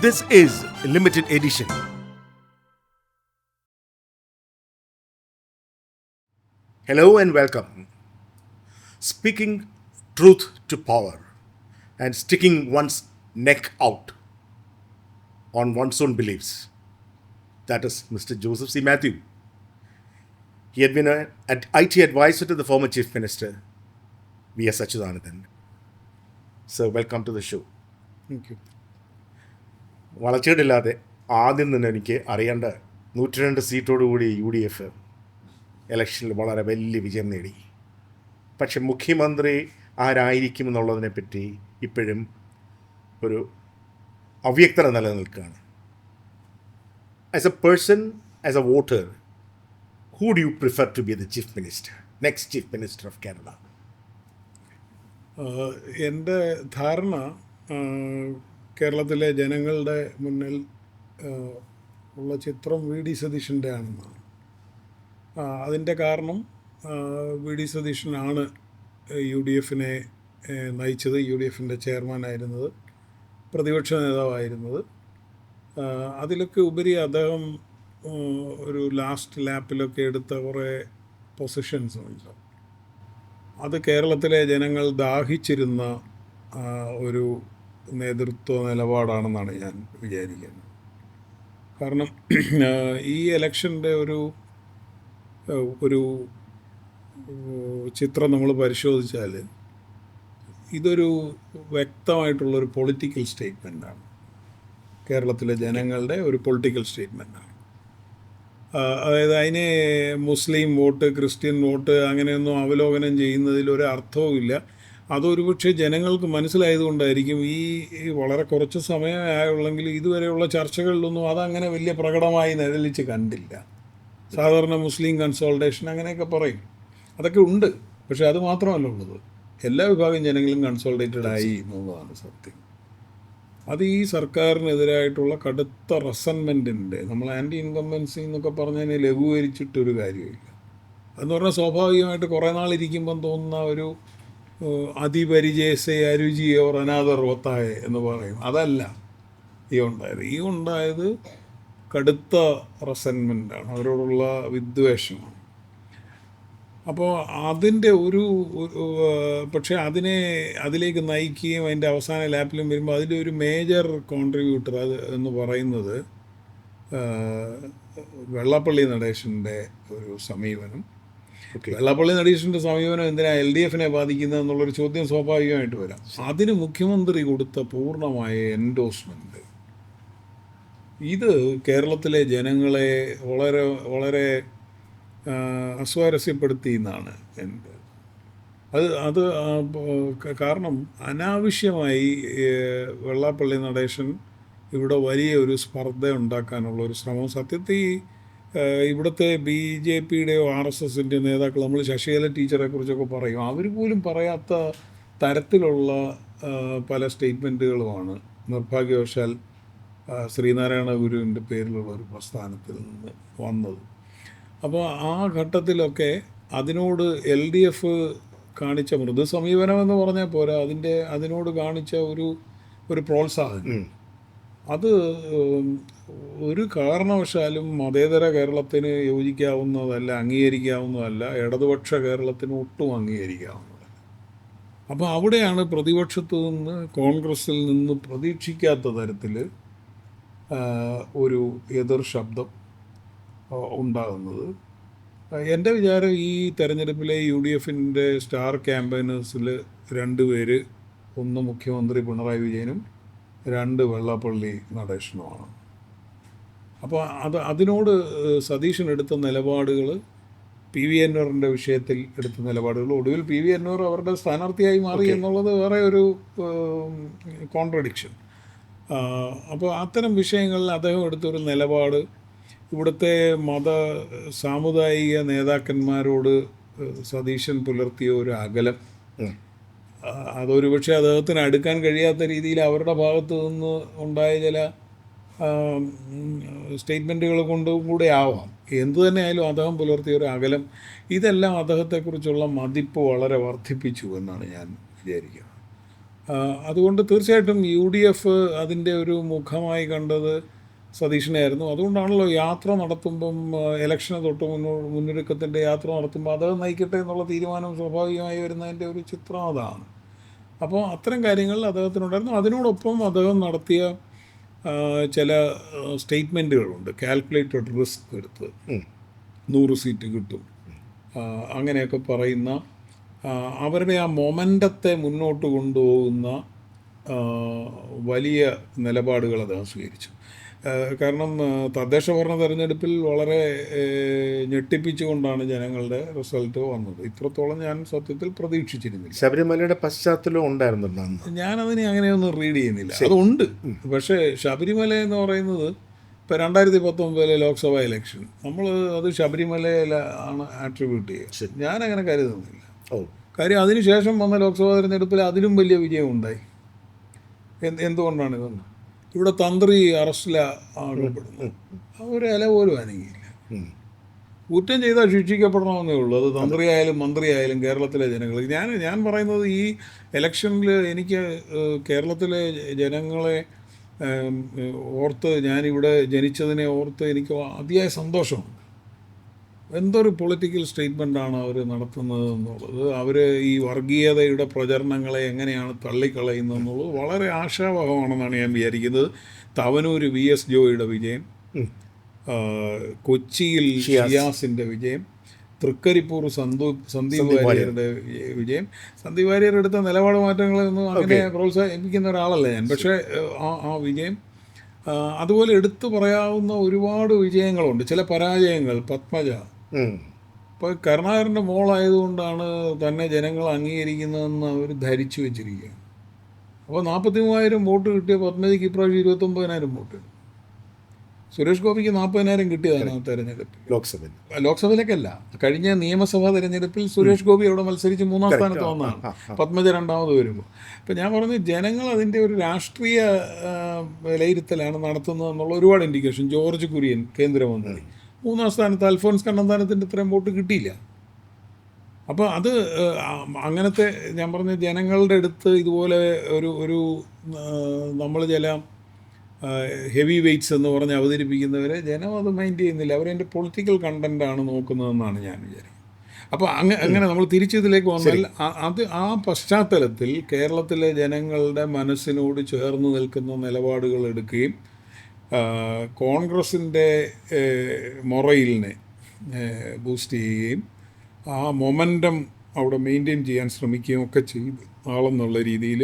This is limited edition. Hello and welcome. Speaking truth to power and sticking one's neck out on one's own beliefs. That is Mr. Joseph C. Matthew. He had been an IT advisor to the former Chief Minister, V.S. Achuthanandan. So, welcome to the show. Thank you. വളച്ചേടില്ലാതെ ആദ്യം തന്നെ എനിക്ക് അറിയേണ്ട 102 സീറ്റോടുകൂടി UDF ഇലക്ഷനിൽ വളരെ വലിയ വിജയം നേടി. പക്ഷെ മുഖ്യമന്ത്രി ആരായിരിക്കും എന്നുള്ളതിനെപ്പറ്റി ഇപ്പോഴും ഒരു അവ്യക്തത നിലനിൽക്കുകയാണ്. As A person, as A voter, who do you prefer to be the chief minister, next chief minister of Kerala? എൻ്റെ ധാരണ കേരളത്തിലെ ജനങ്ങളുടെ മുന്നിൽ ഉള്ള ചിത്രം വി ഡി സതീശൻ്റെ ആണെന്നാണ്. അതിൻ്റെ കാരണം വി ഡി സതീശനാണ് യു ഡി എഫിനെ നയിച്ചത്, യു ഡി എഫിൻ്റെ ചെയർമാനായിരുന്നത്, പ്രതിപക്ഷ നേതാവായിരുന്നത്. അതിലൊക്കെ ഉപരി അദ്ദേഹം ഒരു ലാസ്റ്റ് ലാപ്പിലൊക്കെ എടുത്ത കുറേ പൊസിഷൻസ് ഉണ്ട്. അത് കേരളത്തിലെ ജനങ്ങൾ ദാഹിച്ചിരുന്ന ഒരു നേതൃത്വ നിലപാടാണെന്നാണ് ഞാൻ വിചാരിക്കുന്നത്. കാരണം ഈ ഇലക്ഷൻ്റെ ഒരു ചിത്രം നമ്മൾ പരിശോധിച്ചാൽ ഇതൊരു വ്യക്തമായിട്ടുള്ളൊരു പൊളിറ്റിക്കൽ സ്റ്റേറ്റ്മെൻറ്റാണ്. കേരളത്തിലെ ജനങ്ങളുടെ ഒരു പൊളിറ്റിക്കൽ സ്റ്റേറ്റ്മെൻറ്റാണ്. അതായത് അതിന് മുസ്ലിം വോട്ട്, ക്രിസ്ത്യൻ വോട്ട് അങ്ങനെയൊന്നും അവലോകനം ചെയ്യുന്നതിൽ ഒരു അർത്ഥവുമില്ല. അതൊരുപക്ഷെ ജനങ്ങൾക്ക് മനസ്സിലായതുകൊണ്ടായിരിക്കും ഈ വളരെ കുറച്ച് സമയമായുള്ളെങ്കിൽ ഇതുവരെയുള്ള ചർച്ചകളിലൊന്നും അതങ്ങനെ വലിയ പ്രകടമായി നിഴലിച്ച് കണ്ടില്ല. സാധാരണ മുസ്ലിം കൺസോൾട്ടേഷൻ അങ്ങനെയൊക്കെ പറയും, അതൊക്കെ ഉണ്ട്. പക്ഷെ അത് മാത്രമല്ല ഉള്ളത്, എല്ലാ വിഭാഗം ജനങ്ങളും കൺസോൾട്ടേറ്റഡ് ആയി എന്നുള്ളതാണ് സത്യം. അത് ഈ സർക്കാരിനെതിരായിട്ടുള്ള കടുത്ത റെസൻമെൻറ്റിൻ്റെ, നമ്മൾ ആൻറ്റി ഇൻകംബൻസി എന്നൊക്കെ പറഞ്ഞതിനെ ലഘൂകരിച്ചിട്ടൊരു കാര്യമില്ല. അതെന്ന് പറഞ്ഞാൽ സ്വാഭാവികമായിട്ട് കുറേ നാളിരിക്കുമ്പം തോന്നുന്ന ഒരു അതിപരിചയസെ അരുചിയോ അനാദർ ഒത്തായ എന്ന് പറയും. അതല്ല ഈ ഉണ്ടായത് കടുത്ത റെസൻമെൻറ്റാണ്, അവരോടുള്ള വിദ്വേഷമാണ്. അപ്പോൾ അതിൻ്റെ പക്ഷേ അതിലേക്ക് നയിക്കുകയും അതിൻ്റെ അവസാന ലാപ്പിലും വരുമ്പോൾ അതിൻ്റെ ഒരു മേജർ കോൺട്രിബ്യൂട്ടർ എന്ന് പറയുന്നത് വെള്ളാപ്പള്ളി നടേശൻ്റെ ഒരു സമീപനം. വെള്ളാപ്പള്ളി നടേശൻ്റെ സമീപനം എന്തിനാ LDFനെ ബാധിക്കുന്നത് എന്നുള്ളൊരു ചോദ്യം സ്വാഭാവികമായിട്ട് വരാം. അതിന് മുഖ്യമന്ത്രി കൊടുത്ത പൂർണ്ണമായ എൻഡോഴ്സ്മെൻറ്റ് ഇത് കേരളത്തിലെ ജനങ്ങളെ വളരെ വളരെ അസ്വാരസ്യപ്പെടുത്തി എന്നാണ് എൻ്റെ അത് കാരണം അനാവശ്യമായി വെള്ളാപ്പള്ളി നടേശൻ ഇവിടെ വലിയ ഒരു സ്പർദ്ധ ഉണ്ടാക്കാനുള്ളൊരു ശ്രമം സത്യത്തിൽ ഇവിടുത്തെ BJPയുടെയോ RSSൻ്റെയോ നേതാക്കൾ, നമ്മൾ ശശികല ടീച്ചറെ കുറിച്ചൊക്കെ പറയും, അവർ പോലും പറയാത്ത തരത്തിലുള്ള പല സ്റ്റേറ്റ്മെൻറ്റുകളുമാണ് നിർഭാഗ്യവശാൽ ശ്രീനാരായണ ഗുരുവിൻ്റെ പേരിലുള്ള ഒരു പ്രസ്ഥാനത്തിൽ നിന്ന് വന്നത്. അപ്പോൾ ആ ഘട്ടത്തിലൊക്കെ അതിനോട് LDF കാണിച്ച മൃദു സമീപനമെന്ന് പറഞ്ഞാൽ പോരാ, അതിനോട് കാണിച്ച ഒരു പ്രോത്സാഹനം അത് ഒരു കാരണവശാലും മതേതര കേരളത്തിന് യോജിക്കാവുന്നതല്ല, അംഗീകരിക്കാവുന്നതല്ല, ഇടതുപക്ഷ കേരളത്തിന് ഒട്ടും അംഗീകരിക്കാവുന്നതല്ല. അപ്പോൾ അവിടെയാണ് പ്രതിപക്ഷത്തു നിന്ന്, കോൺഗ്രസ്സിൽ നിന്ന് പ്രതീക്ഷിക്കാത്ത തരത്തിൽ ഒരു എതിർ ശബ്ദം ഉണ്ടാകുന്നത്. എൻ്റെ വിചാരം ഈ തെരഞ്ഞെടുപ്പിലെ UDFൻ്റെ സ്റ്റാർ ക്യാമ്പയിനേഴ്സിൽ 2 പേര്, ഒന്ന് മുഖ്യമന്ത്രി പിണറായി വിജയനും 2 വെള്ളാപ്പള്ളി നടേശനുമാണ്. അപ്പോൾ അതിനോട് സതീശൻ എടുത്ത നിലപാടുകൾ, PV അൻവറിൻ്റെ വിഷയത്തിൽ എടുത്ത നിലപാടുകൾ, ഒടുവിൽ PV അൻവർ അവരുടെ സ്ഥാനാർത്ഥിയായി മാറി എന്നുള്ളത് വേറെ ഒരു കോൺട്രഡിക്ഷൻ. അപ്പോൾ അത്തരം വിഷയങ്ങളിൽ അദ്ദേഹം എടുത്തൊരു നിലപാട്, ഇവിടുത്തെ സാമുദായിക നേതാക്കന്മാരോട് സതീശൻ പുലർത്തിയ ഒരു അകലം, അതൊരുപക്ഷെ അദ്ദേഹത്തിന് അടുക്കാൻ കഴിയാത്ത രീതിയിൽ അവരുടെ ഭാഗത്തു നിന്ന് ഉണ്ടായ ചില സ്റ്റേറ്റ്മെൻറ്റുകൾ കൊണ്ടും കൂടെ ആവാം. എന്തു തന്നെയായാലും അദ്ദേഹം പുലർത്തിയ ഒരു അകലം, ഇതെല്ലാം അദ്ദേഹത്തെക്കുറിച്ചുള്ള മതിപ്പ് വളരെ വർദ്ധിപ്പിച്ചു എന്നാണ് ഞാൻ വിചാരിക്കുന്നത്. അതുകൊണ്ട് തീർച്ചയായിട്ടും UDF അതിൻ്റെ ഒരു മുഖമായി കണ്ടത് സതീഷിനെയായിരുന്നു. അതുകൊണ്ടാണല്ലോ യാത്ര നടത്തുമ്പം ഇലക്ഷന് തൊട്ട് മുന്നൊരുക്കത്തിൻ്റെ യാത്ര നടത്തുമ്പോൾ അത് നയിക്കട്ടെ എന്നുള്ള തീരുമാനം സ്വാഭാവികമായി വരുന്നതിൻ്റെ ഒരു ചിത്രം അതാണ്. അപ്പോൾ അത്തരം കാര്യങ്ങൾ അദ്ദേഹത്തിനുണ്ടായിരുന്നു. അതിനോടൊപ്പം അദ്ദേഹം നടത്തിയ ചില സ്റ്റേറ്റ്മെൻറ്റുകളുണ്ട്. കാൽക്കുലേറ്റഡ് റിസ്ക് എടുത്ത് 100 സീറ്റ് കിട്ടും, അങ്ങനെയൊക്കെ പറയുന്ന അവരുടെ ആ മൊമെൻ്റത്തെ മുന്നോട്ട് കൊണ്ടുപോകുന്ന വലിയ നിലപാടുകൾ അദ്ദേഹം സ്വീകരിച്ചു. കാരണം തദ്ദേശ ഭരണ തെരഞ്ഞെടുപ്പിൽ വളരെ ഞെട്ടിപ്പിച്ചുകൊണ്ടാണ് ജനങ്ങളുടെ റിസൾട്ട് വന്നത്. ഇത്രത്തോളം ഞാൻ സത്യത്തിൽ പ്രതീക്ഷിച്ചിരുന്നില്ല. ശബരിമലയുടെ പശ്ചാത്തലം ഉണ്ടായിരുന്നുണ്ടോ? ഞാനതിനെ അങ്ങനെയൊന്നും റീഡ് ചെയ്യുന്നില്ല. അതുണ്ട്, പക്ഷേ ശബരിമല എന്ന് പറയുന്നത് ഇപ്പോൾ 2019 ലോക്സഭാ ഇലക്ഷൻ നമ്മൾ അത് ശബരിമലയിലാണ് ആട്രിബ്യൂട്ട് ചെയ്യുക. ഞാനങ്ങനെ കരുതുന്നില്ല. കാര്യം അതിനുശേഷം വന്ന ലോക്സഭാ തെരഞ്ഞെടുപ്പിൽ അതിലും വലിയ വിജയം ഉണ്ടായി. എന്തുകൊണ്ടാണ് ഇതെന്ന്? ഇവിടെ തന്ത്രി അറസ്റ്റിലാകപ്പെടുന്നു, ഒരു ഇല പോലും അനങ്ങിയില്ല. കുറ്റം ചെയ്താൽ ശിക്ഷിക്കപ്പെടണമെന്നേ ഉള്ളൂ. അത് തന്ത്രിയായാലും മന്ത്രിയായാലും കേരളത്തിലെ ജനങ്ങൾ. ഞാൻ പറയുന്നത് ഈ ഇലക്ഷനിൽ എനിക്ക് കേരളത്തിലെ ജനങ്ങളെ ഓർത്ത്, ഞാനിവിടെ ജനിച്ചതിനെ ഓർത്ത് എനിക്ക് അതിയായ സന്തോഷമുണ്ട്. എന്തൊരു പൊളിറ്റിക്കൽ സ്റ്റേറ്റ്മെൻറ്റാണ് അവർ നടത്തുന്നത് എന്നുള്ളത്, അവർ ഈ വർഗീയതയുടെ പ്രചരണങ്ങളെ എങ്ങനെയാണ് തള്ളിക്കളയുന്നത് എന്നുള്ളത് വളരെ ആശാവഹമാണെന്നാണ് ഞാൻ വിചാരിക്കുന്നത്. തവനൂർ VS ജോയിയുടെ വിജയം, കൊച്ചിയിൽ ഷിയാസിൻ്റെ വിജയം, തൃക്കരിപ്പൂർ സന്ദീപ് വാര്യരുടെ വിജയം. സന്ദീപ് വാര്യർ എടുത്ത നിലപാട് മാറ്റങ്ങളൊന്നും അങ്ങനെ പ്രോത്സാഹിപ്പിക്കുന്ന ഒരാളല്ല ഞാൻ, പക്ഷേ ആ വിജയം, അതുപോലെ എടുത്തു പറയാവുന്ന ഒരുപാട് വിജയങ്ങളുണ്ട്. ചില പരാജയങ്ങൾ, പത്മജ ഇപ്പോൾ കരുണാകരൻ്റെ മോളായതുകൊണ്ടാണ് തന്നെ ജനങ്ങൾ അംഗീകരിക്കുന്നതെന്ന് അവർ ധരിച്ചു വെച്ചിരിക്കുകയാണ്. അപ്പോൾ 43,000 വോട്ട് കിട്ടിയ പത്മജയ്ക്ക് ഇപ്രാവശ്യം 29,000 വോട്ട്. സുരേഷ് ഗോപിക്ക് 40,000 കിട്ടിയതാണ് ആ തെരഞ്ഞെടുപ്പിൽ. ലോക്സഭയിലേക്കല്ല, കഴിഞ്ഞ നിയമസഭാ തെരഞ്ഞെടുപ്പിൽ സുരേഷ് ഗോപി അവിടെ മത്സരിച്ച് 3ാം സ്ഥാനത്ത് വന്നതാണ്, പത്മജ 2ാമത് വരുമ്പോൾ. ഇപ്പം ഞാൻ പറഞ്ഞു, ജനങ്ങൾ അതിൻ്റെ ഒരു രാഷ്ട്രീയ വിലയിരുത്തലാണ് നടത്തുന്നതെന്നുള്ള ഒരുപാട് ഇൻഡിക്കേഷൻ. ജോർജ് കുര്യൻ കേന്ദ്രമന്ത്രി 3ാം സ്ഥാനത്ത്, അൽഫോൻസ് കണ്ണന്താനത്തിൻ്റെ ഇത്രയും വോട്ട് കിട്ടിയില്ല. അപ്പോൾ അത് അങ്ങനത്തെ ഞാൻ പറഞ്ഞ ജനങ്ങളുടെ അടുത്ത് ഇതുപോലെ ഒരു നമ്മൾ ചില ഹെവി വെയ്റ്റ്സ് എന്ന് പറഞ്ഞ് അവതരിപ്പിക്കുന്നവരെ ജനം അത് മൈൻഡ് ചെയ്യുന്നില്ല. അവരെൻ്റെ പൊളിറ്റിക്കൽ കണ്ടൻറ്റാണ് നോക്കുന്നതെന്നാണ് ഞാൻ വിചാരിക്കുന്നത്. അപ്പോൾ അങ്ങനെ നമ്മൾ തിരിച്ചതിലേക്ക് വന്നാൽ ആ പശ്ചാത്തലത്തിൽ കേരളത്തിലെ ജനങ്ങളുടെ മനസ്സിനോട് ചേർന്ന് നിൽക്കുന്ന നിലപാടുകൾ എടുക്കുകയും കോൺഗ്രസിൻ്റെ മൊറയിലിനെ ബൂസ്റ്റ് ചെയ്യുകയും ആ മൊമെൻറ്റം അവിടെ മെയിൻറ്റെയിൻ ചെയ്യാൻ ശ്രമിക്കുകയും ഒക്കെ ചെയ്ത് ആളെന്നുള്ള രീതിയിൽ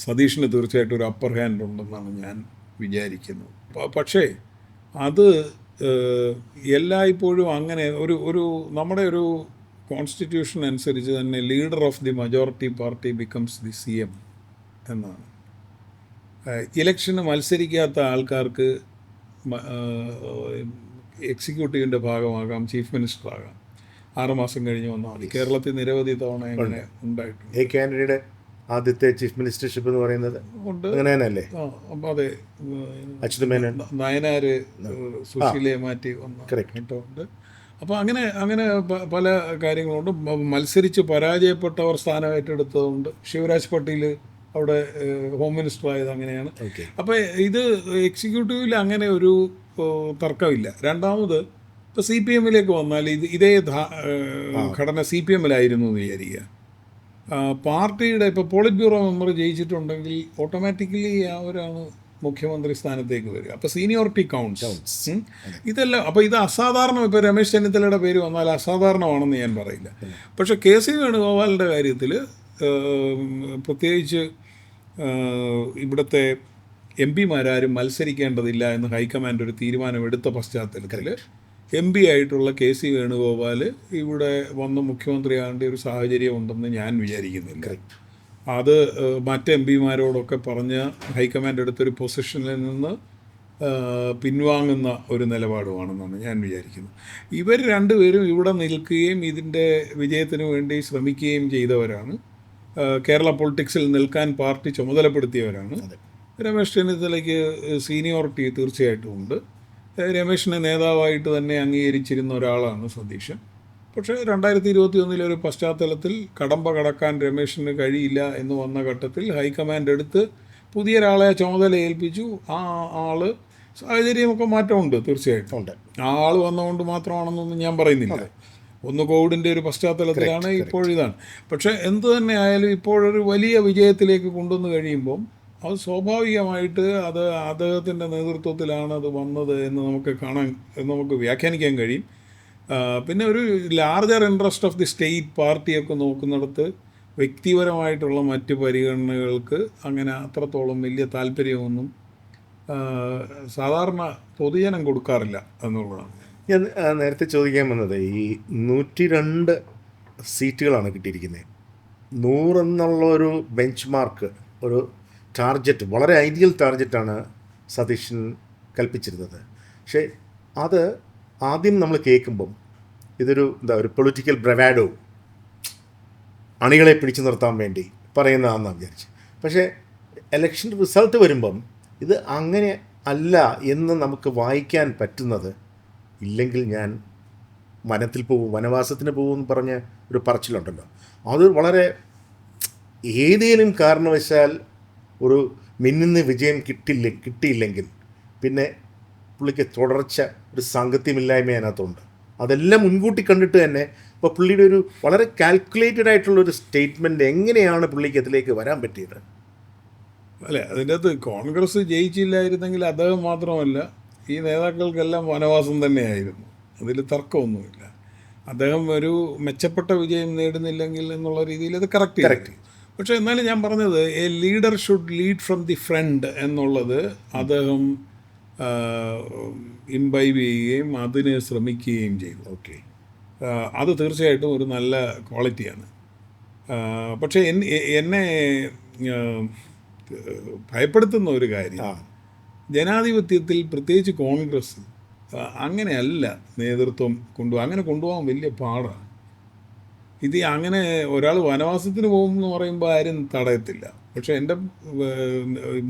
സതീഷിന് തീർച്ചയായിട്ടും ഒരു അപ്പർ ഹാൻഡ് ഉണ്ടെന്നാണ് ഞാൻ വിചാരിക്കുന്നത്. പക്ഷേ അത് എല്ലായ്പ്പോഴും അങ്ങനെ ഒരു നമ്മുടെ ഒരു കോൺസ്റ്റിറ്റ്യൂഷൻ അനുസരിച്ച് തന്നെ leader of the majority party becomes the CM എന്നാണ്. ഇലക്ഷന് മത്സരിക്കാത്ത ആൾക്കാർക്ക് എക്സിക്യൂട്ടീവിൻ്റെ ഭാഗമാകാം, ചീഫ് മിനിസ്റ്റർ ആകാം, 6 മാസം കഴിഞ്ഞ് വന്നാൽ മതി. കേരളത്തിൽ നിരവധി തവണ അങ്ങനെ ഉണ്ടായിട്ടുണ്ട്. എ കാൻഡിഡേറ്റ് ആദ്യത്തെ ചീഫ് മിനിസ്റ്റർഷിപ്പ് എന്ന് പറയുന്നത് അങ്ങനെയല്ലേ? അതെ, നയനാർ സുശീലയെ മാറ്റി വന്നിട്ടുണ്ട്. അപ്പോൾ അങ്ങനെ പല കാര്യങ്ങളുണ്ട്. മത്സരിച്ച് പരാജയപ്പെട്ടവർ സ്ഥാനം ഏറ്റെടുത്തതുകൊണ്ട് ശിവരാജ് പട്ടേൽ അവിടെ ഹോം മിനിസ്റ്റർ ആയത് അങ്ങനെയാണ്. അപ്പോൾ ഇത് എക്സിക്യൂട്ടീവിൽ അങ്ങനെ ഒരു തർക്കമില്ല. രണ്ടാമത് ഇപ്പോൾ CPM-ലേക്ക് വന്നാൽ ഇതേ ഘടന CPM-ലായിരുന്നു എന്ന് വിചാരിക്കുക. പാർട്ടിയുടെ ഇപ്പോൾ പോളിറ്റ് ബ്യൂറോ മെമ്പർ ജയിച്ചിട്ടുണ്ടെങ്കിൽ ഓട്ടോമാറ്റിക്കലി അവരാണ് മുഖ്യമന്ത്രി സ്ഥാനത്തേക്ക് വരിക. അപ്പോൾ സീനിയോറിറ്റി കൗണ്ട്സ് ഇതെല്ലാം. അപ്പോൾ ഇത് അസാധാരണം. ഇപ്പോൾ രമേശ് ചെന്നിത്തലയുടെ പേര് വന്നാൽ അസാധാരണമാണെന്ന് ഞാൻ പറയില്ല. പക്ഷേ KC വേണുഗോപാലിൻ്റെ കാര്യത്തിൽ പ്രത്യേകിച്ച് ഇവിടുത്തെ MP-മാരും മത്സരിക്കേണ്ടതില്ല എന്ന് ഹൈക്കമാൻഡ് ഒരു തീരുമാനമെടുത്ത പശ്ചാത്തലത്തിൽ MP ആയിട്ടുള്ള KC വേണുഗോപാൽ ഇവിടെ വന്ന് മുഖ്യമന്ത്രിയാകേണ്ട ഒരു സാഹചര്യം ഉണ്ടെന്ന് ഞാൻ വിചാരിക്കുന്നില്ല. അത് മറ്റ് MP-മാരോടൊക്കെ പറഞ്ഞ് ഹൈക്കമാൻഡ് എടുത്തൊരു പൊസിഷനിൽ നിന്ന് പിൻവാങ്ങുന്ന ഒരു നിലപാടുമാണെന്നാണ് ഞാൻ വിചാരിക്കുന്നത്. ഇവർ രണ്ടുപേരും ഇവിടെ നിൽക്കുകയും ഇതിൻ്റെ വിജയത്തിന് വേണ്ടി ശ്രമിക്കുകയും ചെയ്തവരാണ്. കേരള പൊളിറ്റിക്സിൽ നിൽക്കാൻ പാർട്ടി ചുമതലപ്പെടുത്തിയവരാണ്. രമേശ് ചെന്നിത്തലയ്ക്ക് സീനിയോറിറ്റി തീർച്ചയായിട്ടും ഉണ്ട്. രമേശിനെ നേതാവായിട്ട് തന്നെ അംഗീകരിച്ചിരുന്ന ഒരാളാണ് സതീശൻ. പക്ഷേ 2021 ഒരു പശ്ചാത്തലത്തിൽ കടമ്പ കടക്കാൻ രമേശിന് കഴിയില്ല എന്ന് വന്ന ഘട്ടത്തിൽ ഹൈക്കമാൻഡ് എടുത്ത് പുതിയ ഒരാളെ ചുമതല ഏൽപ്പിച്ചു. ആ ആള് സാഹചര്യമൊക്കെ മാറ്റമുണ്ട് തീർച്ചയായിട്ടും. ഉണ്ട്. ആ ആൾ വന്നതുകൊണ്ട് മാത്രമാണെന്നൊന്നും ഞാൻ പറയുന്നില്ല. ഒന്ന് കോവിഡിൻ്റെ ഒരു പശ്ചാത്തലത്തിലാണ്, ഇപ്പോഴിതാണ്. പക്ഷേ എന്തു തന്നെ ആയാലും ഇപ്പോഴൊരു വലിയ വിജയത്തിലേക്ക് കൊണ്ടുവന്ന് കഴിയുമ്പം അത് സ്വാഭാവികമായിട്ട് അത് അദ്ദേഹത്തിൻ്റെ നേതൃത്വത്തിലാണ് അത് വന്നത് എന്ന് നമുക്ക് വ്യാഖ്യാനിക്കാൻ കഴിയും. പിന്നെ ഒരു larger interest of the state പാർട്ടിയൊക്കെ നോക്കുന്നിടത്ത് വ്യക്തിപരമായിട്ടുള്ള മറ്റ് പരിഗണനകൾക്ക് അങ്ങനെ അത്രത്തോളം വലിയ താല്പര്യമൊന്നും സാധാരണ പൊതുജനം കൊടുക്കാറില്ല എന്നുള്ളതാണ്. ഞാൻ നേരത്തെ ചോദിക്കാൻ വന്നത് ഈ 102 സീറ്റുകളാണ് കിട്ടിയിരിക്കുന്നത്. 100 എന്നുള്ള ഒരു ബെഞ്ച് മാർക്ക്, ഒരു ടാർജറ്റ്, വളരെ ഐഡിയൽ ടാർജറ്റാണ് സതീശൻ കൽപ്പിച്ചിരുന്നത്. പക്ഷേ അത് ആദ്യം നമ്മൾ കേൾക്കുമ്പം ഇതൊരു ഒരു പൊളിറ്റിക്കൽ ബ്രവാഡോ, അണികളെ പിടിച്ചു നിർത്താൻ വേണ്ടി പറയുന്നതാണെന്നാണ് വിചാരിച്ചു. പക്ഷേ എലക്ഷൻ റിസൾട്ട് വരുമ്പം ഇത് അങ്ങനെ അല്ല എന്ന് നമുക്ക് വായിക്കാൻ പറ്റുന്നത്. ഇല്ലെങ്കിൽ ഞാൻ വനത്തിൽ പോകും, വനവാസത്തിന് പോകും എന്ന് പറഞ്ഞ ഒരു പറച്ചിലുണ്ടല്ലോ, അത് വളരെ ഏതെങ്കിലും കാരണവശാൽ ഒരു മിന്നുന്ന വിജയം കിട്ടിയില്ലെങ്കിൽ പിന്നെ പുള്ളിക്ക് തുടർച്ച ഒരു സാങ്കത്യമില്ലായ്മ അതിനകത്തുണ്ട്. അതെല്ലാം മുൻകൂട്ടി കണ്ടിട്ട് തന്നെ ഇപ്പോൾ പുള്ളിയുടെ ഒരു വളരെ കാൽക്കുലേറ്റഡ് ആയിട്ടുള്ളൊരു സ്റ്റേറ്റ്മെൻറ്റ് എങ്ങനെയാണ് പുള്ളിക്ക് അതിലേക്ക് വരാൻ പറ്റിയത്? അല്ലേ, അതിൻ്റെ അകത്ത് കോൺഗ്രസ് ജയിച്ചില്ലായിരുന്നെങ്കിൽ അദ്ദേഹം മാത്രമല്ല ഈ നേതാക്കൾക്കെല്ലാം വനവാസം തന്നെയായിരുന്നു. അതിൽ തർക്കമൊന്നുമില്ല. അദ്ദേഹം ഒരു മെച്ചപ്പെട്ട വിജയം നേടുന്നില്ലെങ്കിൽ എന്നുള്ള രീതിയിൽ അത് കറക്റ്റ്. പക്ഷേ എന്നാലും ഞാൻ പറഞ്ഞത് a leader should lead from the front എന്നുള്ളത് അദ്ദേഹം ഇംബൈബ് ചെയ്യുകയും അതിന് ശ്രമിക്കുകയും ചെയ്തു. ഓക്കെ, അത് തീർച്ചയായിട്ടും ഒരു നല്ല ക്വാളിറ്റിയാണ്. പക്ഷേ എന്നെ ഭയപ്പെടുത്തുന്ന ഒരു കാര്യം, ജനാധിപത്യത്തിൽ പ്രത്യേകിച്ച് കോൺഗ്രസ് അങ്ങനെയല്ല നേതൃത്വം അങ്ങനെ കൊണ്ടുപോകാൻ വലിയ പാടാണ്. ഇത് അങ്ങനെ ഒരാൾ വനവാസത്തിന് പോകുമെന്ന് പറയുമ്പോൾ ആരും തടയത്തില്ല. പക്ഷേ എൻ്റെ